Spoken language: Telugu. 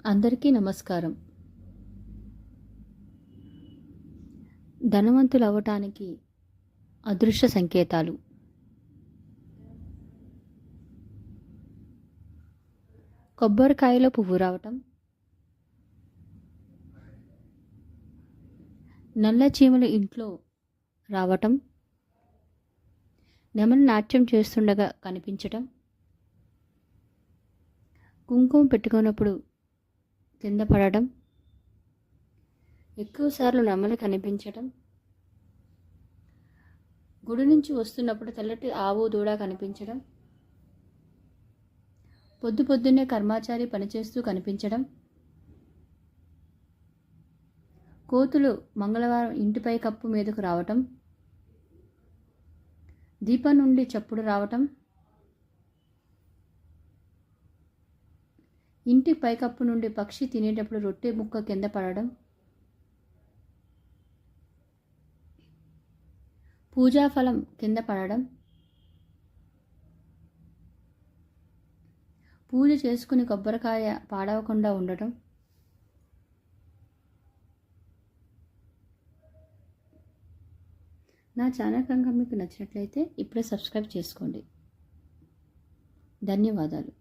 అందరికీ నమస్కారం. ధనవంతులు అవ్వటానికి అదృష్ట సంకేతాలు. కొబ్బరికాయలో పువ్వు రావటం, నల్ల చీమలు ఇంట్లో రావటం, నెమలి నాట్యం చేస్తుండగా కనిపించటం, కుంకుమ పెట్టుకున్నప్పుడు కింద పడటం, ఎక్కువసార్లు నెమలి కనిపించటం, గుడి నుంచి వస్తున్నప్పుడు తెల్లటి ఆవు దూడ కనిపించడం, పొద్దున్నే కర్మాచారి పనిచేస్తూ కనిపించడం, కోతులు మంగళవారం ఇంటిపై కప్పు మీదకు రావటం, దీపం నుండి చప్పుడు రావటం, ఇంటి పైకప్పు నుండి పక్షి తినేటప్పుడు రొట్టె ముక్క కింద పడడం, పూజాఫలం కింద పడడం, పూజ చేసుకుని కొబ్బరికాయ పాడవకుండా ఉండటం, నా ఛానల్ కనుక మీకు నచ్చినట్లయితే ఇప్పుడే సబ్స్క్రైబ్ చేసుకోండి. ధన్యవాదాలు.